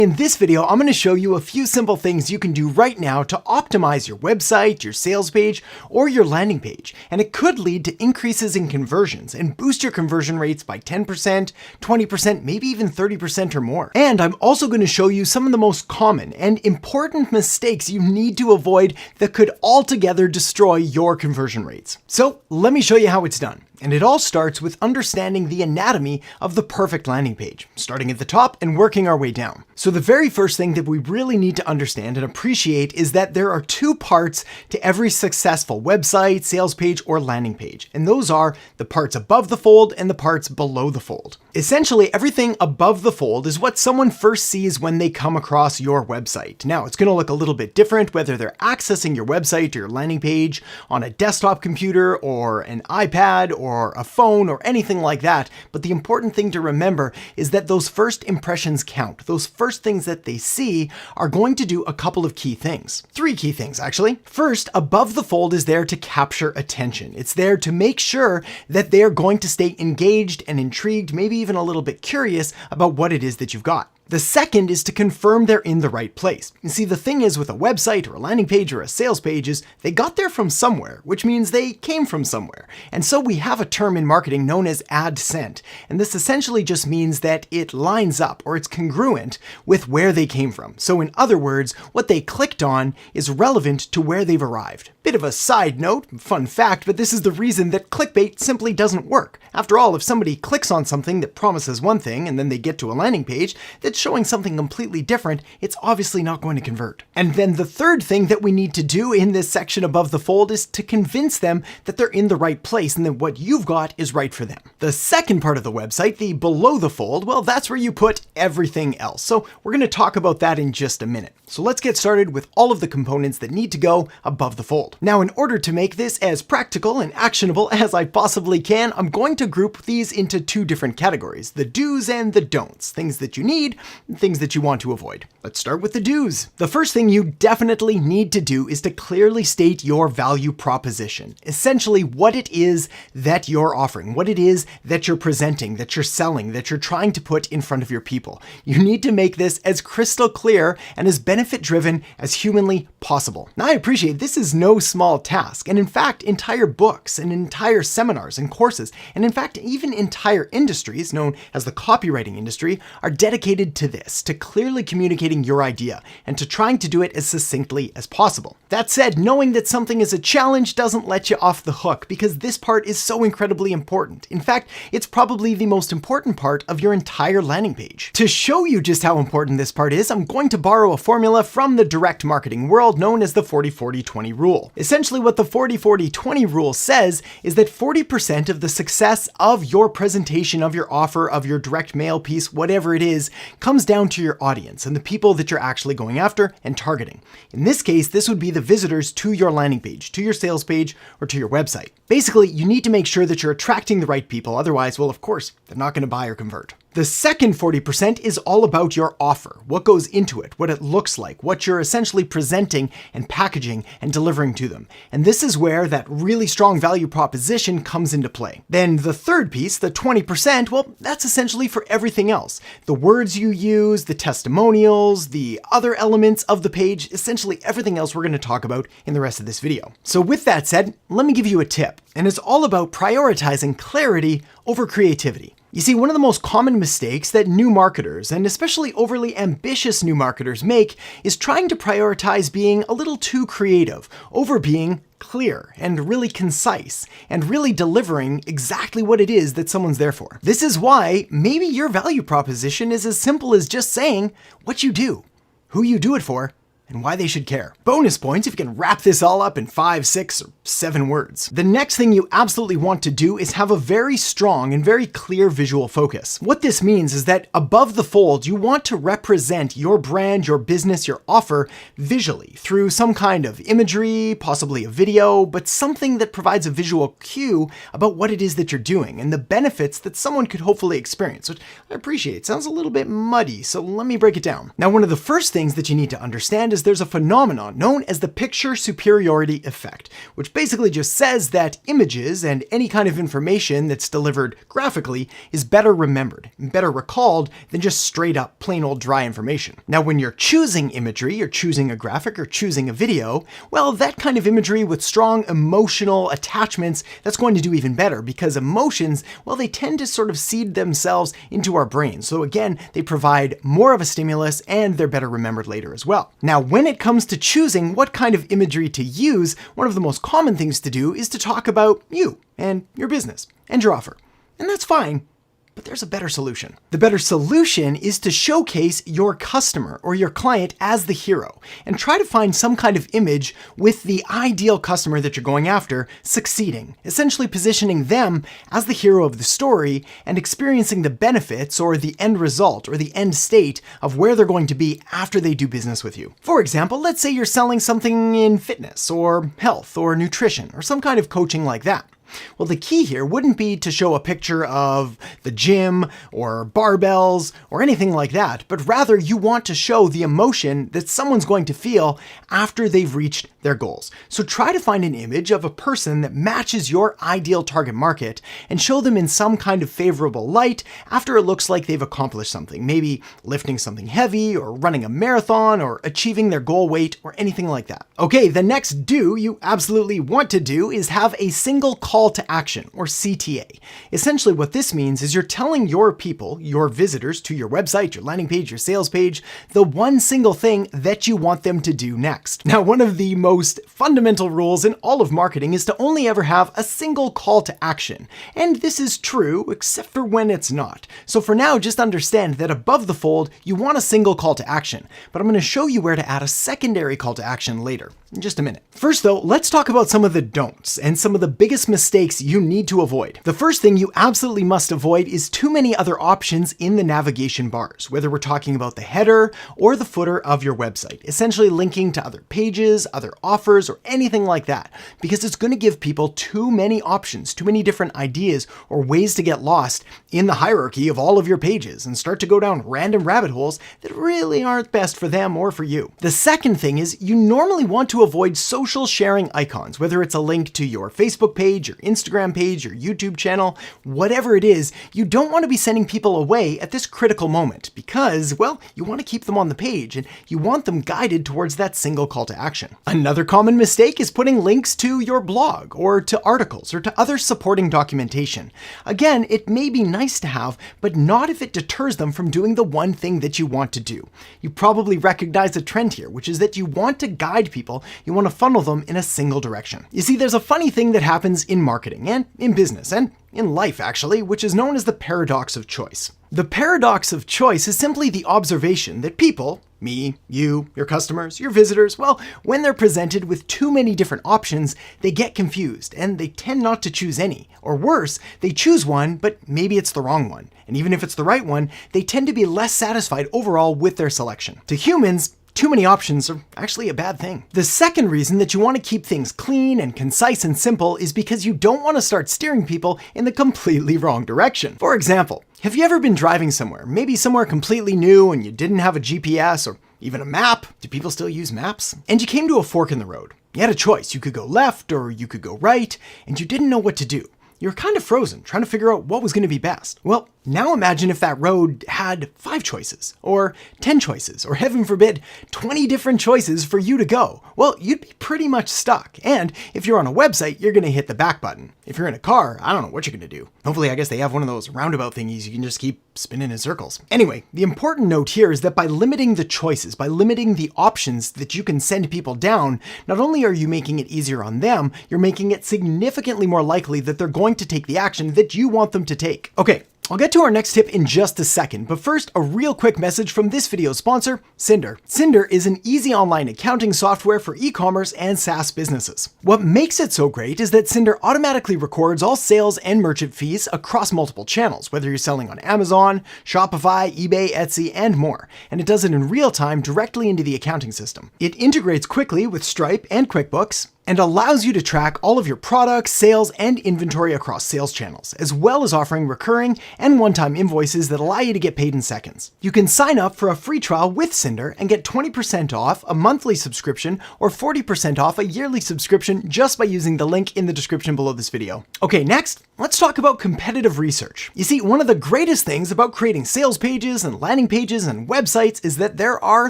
In this video, I'm going to show you a few simple things you can do right now to optimize your website, your sales page, or your landing page. And it could lead to increases in conversions and boost your conversion rates by 10%, 20%, maybe even 30% or more. And I'm also going to show you some of the most common and important mistakes you need to avoid that could altogether destroy your conversion rates. So let me show you how it's done. And it all starts with understanding the anatomy of the perfect landing page, starting at the top and working our way down. So the very first thing that we really need to understand and appreciate is that there are two parts to every successful website, sales page, or landing page. And those are the parts above the fold and the parts below the fold. Essentially, everything above the fold is what someone first sees when they come across your website. Now, it's going to look a little bit different whether they're accessing your website or your landing page on a desktop computer or an iPad or a phone or anything like that. But the important thing to remember is that those first impressions count. Those first things that they see are going to do a couple of key things. Three key things, actually. First, above the fold is there to capture attention. It's there to make sure that they are going to stay engaged and intrigued, maybe even a little bit curious about what it is that you've got. The second is to confirm they're in the right place. You see, the thing is with a website or a landing page or a sales page is they got there from somewhere, which means they came from somewhere. And so we have a term in marketing known as ad sent. And this essentially just means that it lines up or it's congruent with where they came from. So in other words, what they clicked on is relevant to where they've arrived. Bit of a side note, fun fact, but this is the reason that clickbait simply doesn't work. After all, if somebody clicks on something that promises one thing and then they get to a landing page that's showing something completely different, it's obviously not going to convert. And then the third thing that we need to do in this section above the fold is to convince them that they're in the right place and that what you've got is right for them. The second part of the website, the below the fold, well, that's where you put everything else. So we're going to talk about that in just a minute. So let's get started with all of the components that need to go above the fold. Now, in order to make this as practical and actionable as I possibly can, I'm going to group these into two different categories, the do's and the don'ts, things that you need and things that you want to avoid. Let's start with the do's. The first thing you definitely need to do is to clearly state your value proposition, essentially what it is that you're offering, what it is that you're presenting, that you're selling, that you're trying to put in front of your people. You need to make this as crystal clear and as benefit-driven as humanly possible. Now, I appreciate this is no small task, and in fact, entire books and entire seminars and courses, and in fact, even entire industries known as the copywriting industry are dedicated to this, to clearly communicating your idea and to trying to do it as succinctly as possible. That said, knowing that something is a challenge doesn't let you off the hook because this part is so incredibly important. In fact, it's probably the most important part of your entire landing page. To show you just how important this part is, I'm going to borrow a formula from the direct marketing world known as the 40-40-20 rule. Essentially, what the 40-40-20 rule says is that 40% of the success of your presentation, of your offer, of your direct mail piece, whatever it is, comes down to your audience and the people that you're actually going after and targeting. In this case, this would be the visitors to your landing page, to your sales page, or to your website. Basically, you need to make sure that you're attracting the right people. Otherwise, well, of course, they're not going to buy or convert. The second 40% is all about your offer, what goes into it, what it looks like, what you're essentially presenting and packaging and delivering to them. And this is where that really strong value proposition comes into play. Then the third piece, the 20%, well, that's essentially for everything else. The words you use, the testimonials, the other elements of the page, essentially everything else we're going to talk about in the rest of this video. So with that said, let me give you a tip, and it's all about prioritizing clarity over creativity. You see, one of the most common mistakes that new marketers, and especially overly ambitious new marketers, make is trying to prioritize being a little too creative over being clear and really concise and really delivering exactly what it is that someone's there for. This is why maybe your value proposition is as simple as just saying what you do, who you do it for, and why they should care. Bonus points if you can wrap this all up in 5, 6, or 7 words. The next thing you absolutely want to do is have a very strong and very clear visual focus. What this means is that above the fold, you want to represent your brand, your business, your offer visually through some kind of imagery, possibly a video, but something that provides a visual cue about what it is that you're doing and the benefits that someone could hopefully experience, which I appreciate. It sounds a little bit muddy, so let me break it down. Now, one of the first things that you need to understand is is there's a phenomenon known as the picture superiority effect, which basically just says that images and any kind of information that's delivered graphically is better remembered and better recalled than just straight up plain old dry information. Now, when you're choosing imagery, you're choosing a graphic or choosing a video, well, that kind of imagery with strong emotional attachments, that's going to do even better because emotions, well, they tend to sort of seed themselves into our brains. So again, they provide more of a stimulus and they're better remembered later as well. Now, when it comes to choosing what kind of imagery to use, one of the most common things to do is to talk about you and your business and your offer. And that's fine. But there's a better solution. The better solution is to showcase your customer or your client as the hero and try to find some kind of image with the ideal customer that you're going after succeeding, essentially positioning them as the hero of the story and experiencing the benefits or the end result or the end state of where they're going to be after they do business with you. For example, let's say you're selling something in fitness or health or nutrition or some kind of coaching like that. Well, the key here wouldn't be to show a picture of the gym or barbells or anything like that, but rather you want to show the emotion that someone's going to feel after they've reached their goals. So try to find an image of a person that matches your ideal target market and show them in some kind of favorable light after it looks like they've accomplished something, maybe lifting something heavy or running a marathon or achieving their goal weight or anything like that. Okay, the next do you absolutely want to do is have a single call to action, or CTA. Essentially what this means is you're telling your people, your visitors to your website, your landing page, your sales page, the one single thing that you want them to do next. Now, one of the most fundamental rules in all of marketing is to only ever have a single call to action. And this is true, except for when it's not. So for now, just understand that above the fold, you want a single call to action, but I'm going to show you where to add a secondary call to action later, in just a minute. First though, let's talk about some of the don'ts and some of the biggest mistakes you need to avoid. The first thing you absolutely must avoid is too many other options in the navigation bars, whether we're talking about the header or the footer of your website, essentially linking to other pages, other offers, or anything like that, because it's going to give people too many options, too many different ideas or ways to get lost in the hierarchy of all of your pages and start to go down random rabbit holes that really aren't best for them or for you. The second thing is you normally want to avoid social sharing icons, whether it's a link to your Facebook page, your Instagram page, your YouTube channel, whatever it is. You don't want to be sending people away at this critical moment because, well, you want to keep them on the page and you want them guided towards that single call to action. Another common mistake is putting links to your blog or to articles or to other supporting documentation. Again, it may be nice to have, but not if it deters them from doing the one thing that you want to do. You probably recognize a trend here, which is that you want to guide people, you want to funnel them in a single direction. You see, there's a funny thing that happens in marketing and in business and in life actually, which is known as the paradox of choice. The paradox of choice is simply the observation that people, me, you, your customers, your visitors, well, when they're presented with too many different options, they get confused and they tend not to choose any. Or worse, they choose one, but maybe it's the wrong one. And even if it's the right one, they tend to be less satisfied overall with their selection. To humans, too many options are actually a bad thing. The second reason that you want to keep things clean and concise and simple is because you don't want to start steering people in the completely wrong direction. For example, have you ever been driving somewhere, maybe somewhere completely new and you didn't have a GPS or even a map? Do people still use maps? And you came to a fork in the road. You had a choice. You could go left or you could go right, and you didn't know what to do. You were kind of frozen, trying to figure out what was going to be best. Well, now imagine if that road had 5 choices, or 10 choices, or heaven forbid, 20 different choices for you to go. Well, you'd be pretty much stuck. And if you're on a website, you're going to hit the back button. If you're in a car, I don't know what you're going to do. Hopefully, I guess they have one of those roundabout thingies you can just keep spinning in circles. Anyway, the important note here is that by limiting the choices, by limiting the options that you can send people down, not only are you making it easier on them, you're making it significantly more likely that they're going to take the action that you want them to take. Okay, I'll get to our next tip in just a second, but first, a real quick message from this video's sponsor, Cinder. Cinder is an easy online accounting software for e-commerce and SaaS businesses. What makes it so great is that Cinder automatically records all sales and merchant fees across multiple channels, whether you're selling on Amazon, Shopify, eBay, Etsy, and more, and it does it in real time directly into the accounting system. It integrates quickly with Stripe and QuickBooks, and allows you to track all of your products, sales, and inventory across sales channels, as well as offering recurring and one-time invoices that allow you to get paid in seconds. You can sign up for a free trial with Cinder and get 20% off a monthly subscription or 40% off a yearly subscription just by using the link in the description below this video. Okay, next, let's talk about competitive research. You see, one of the greatest things about creating sales pages and landing pages and websites is that there are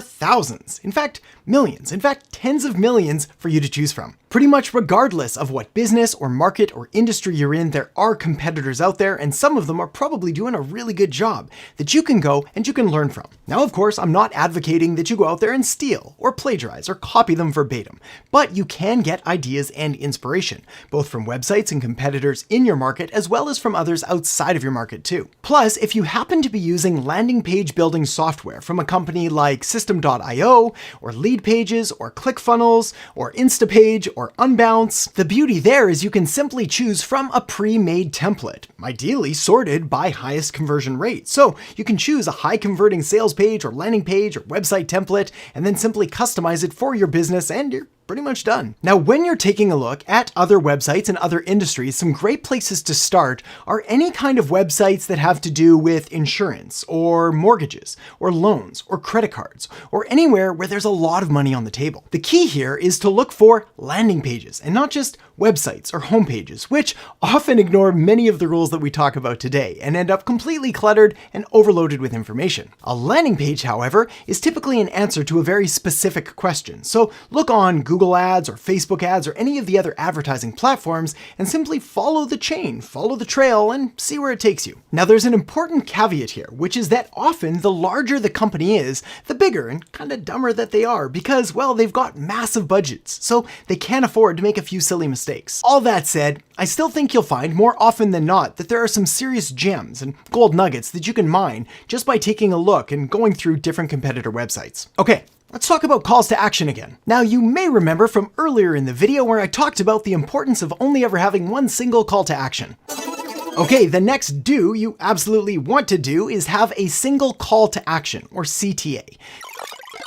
thousands, in fact, millions, in fact, tens of millions for you to choose from. Pretty much regardless of what business or market or industry you're in, there are competitors out there, and some of them are probably doing a really good job that you can go and you can learn from. Now, of course, I'm not advocating that you go out there and steal or plagiarize or copy them verbatim, but you can get ideas and inspiration, both from websites and competitors in your market, as well as from others outside of your market too. Plus, if you happen to be using landing page building software from a company like System.io or Lead Pages or ClickFunnels or Instapage or Unbounce, the beauty there is you can simply choose from a pre-made template, ideally sorted by highest conversion rate. So you can choose a high converting sales page or landing page or website template and then simply customize it for your business, and you're pretty much done. Now, when you're taking a look at other websites and other industries, some great places to start are any kind of websites that have to do with insurance or mortgages or loans or credit cards or anywhere where there's a lot of money on the table. The key here is to look for landing pages and not just websites or homepages, which often ignore many of the rules that we talk about today and end up completely cluttered and overloaded with information. A landing page, however, is typically an answer to a very specific question. So look on Google Ads or Facebook ads or any of the other advertising platforms and simply follow the chain, follow the trail, and see where it takes you. Now, there's an important caveat here, which is that often the larger the company is, the bigger and kind of dumber that they are because, well, they've got massive budgets, so they can't afford to make a few silly mistakes. All that said, I still think you'll find more often than not that there are some serious gems and gold nuggets that you can mine just by taking a look and going through different competitor websites. Okay, let's talk about calls to action again. Now, you may remember from earlier in the video where I talked about the importance of only ever having one single call to action. Okay, the next do you absolutely want to do is have a single call to action, or CTA.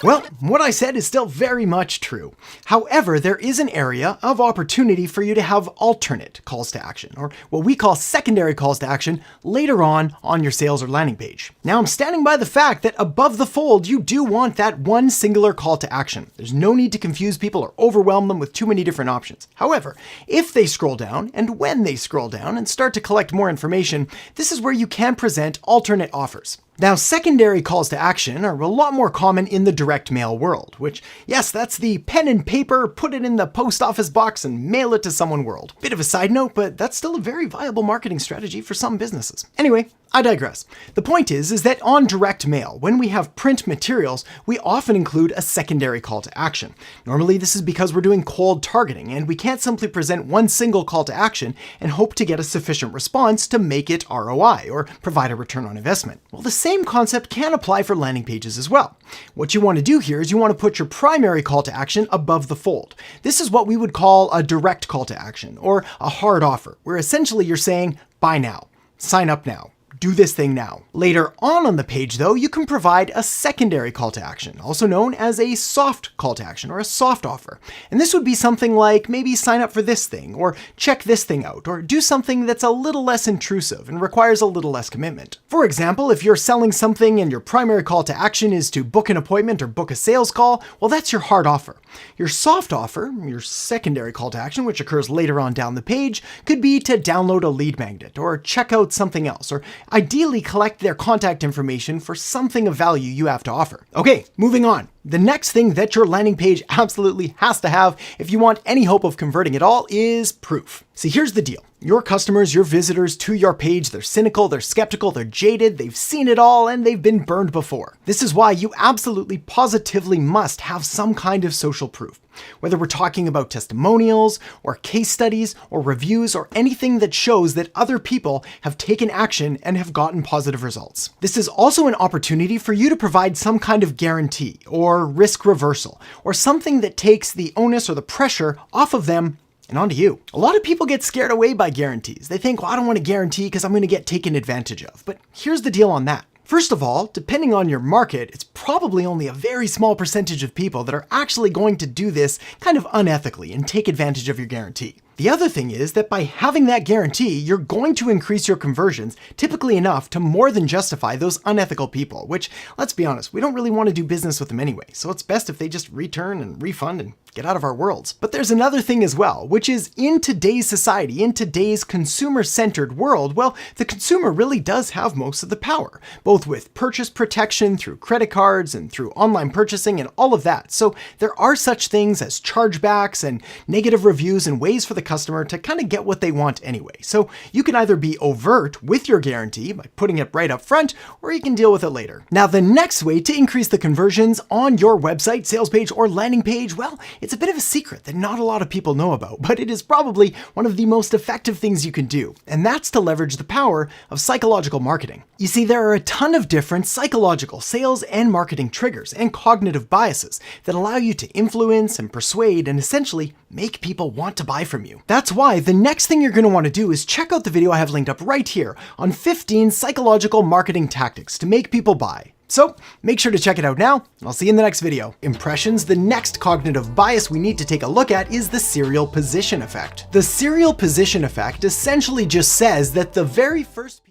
Well, what I said is still very much true. However, there is an area of opportunity for you to have alternate calls to action, or what we call secondary calls to action, later on your sales or landing page. Now, I'm standing by the fact that above the fold, you do want that one singular call to action. There's no need to confuse people or overwhelm them with too many different options. However, if they scroll down, and when they scroll down and start to collect more information, this is where you can present alternate offers. Now, secondary calls to action are a lot more common in the direct mail world, which, yes, that's the pen and paper, put it in the post office box and mail it to someone world. Bit of a side note, but that's still a very viable marketing strategy for some businesses. Anyway, I digress. The point is that on direct mail, when we have print materials, we often include a secondary call to action. Normally, this is because we're doing cold targeting, and we can't simply present one single call to action and hope to get a sufficient response to make it ROI, or provide a return on investment. Well, the same concept can apply for landing pages as well. What you want to do here is you want to put your primary call to action above the fold. This is what we would call a direct call to action, or a hard offer, where essentially you're saying, buy now, sign up now, do this thing now. Later on the page, though, you can provide a secondary call to action, also known as a soft call to action or a soft offer. And this would be something like maybe sign up for this thing, or check this thing out, or do something that's a little less intrusive and requires a little less commitment. For example, if you're selling something and your primary call to action is to book an appointment or book a sales call, well, that's your hard offer. Your soft offer, your secondary call to action, which occurs later on down the page, could be to download a lead magnet or check out something else, or ideally collect their contact information for something of value you have to offer. Okay, moving on. The next thing that your landing page absolutely has to have if you want any hope of converting at all is proof. See, here's the deal. Your customers, your visitors to your page, they're cynical, they're skeptical, they're jaded, they've seen it all, and they've been burned before. This is why you absolutely positively must have some kind of social proof. Whether we're talking about testimonials or case studies or reviews or anything that shows that other people have taken action and have gotten positive results. This is also an opportunity for you to provide some kind of guarantee or risk reversal, or something that takes the onus or the pressure off of them and onto you. A lot of people get scared away by guarantees. They think, well, I don't want a guarantee because I'm going to get taken advantage of. But here's the deal on that. First of all, depending on your market, it's probably only a very small percentage of people that are actually going to do this kind of unethically and take advantage of your guarantee. The other thing is that by having that guarantee, you're going to increase your conversions, typically enough to more than justify those unethical people, which, let's be honest, we don't really want to do business with them anyway, so it's best if they just return and refund and get out of our worlds. But there's another thing as well, which is in today's society, in today's consumer-centered world, well, the consumer really does have most of the power, both with purchase protection through credit cards and through online purchasing and all of that. So there are such things as chargebacks and negative reviews and ways for the customer to kind of get what they want anyway. So you can either be overt with your guarantee by putting it right up front, or you can deal with it later. Now, the next way to increase the conversions on your website, sales page, or landing page, well, it's a bit of a secret that not a lot of people know about, but it is probably one of the most effective things you can do, and that's to leverage the power of psychological marketing. You see, there are a ton of different psychological sales and marketing triggers and cognitive biases that allow you to influence and persuade and essentially make people want to buy from you. That's why the next thing you're going to want to do is check out the video I have linked up right here on 15 psychological marketing tactics to make people buy. So make sure to check it out now, and I'll see you in the next video. Impressions, the next cognitive bias we need to take a look at is the serial position effect. The serial position effect essentially just says that the very first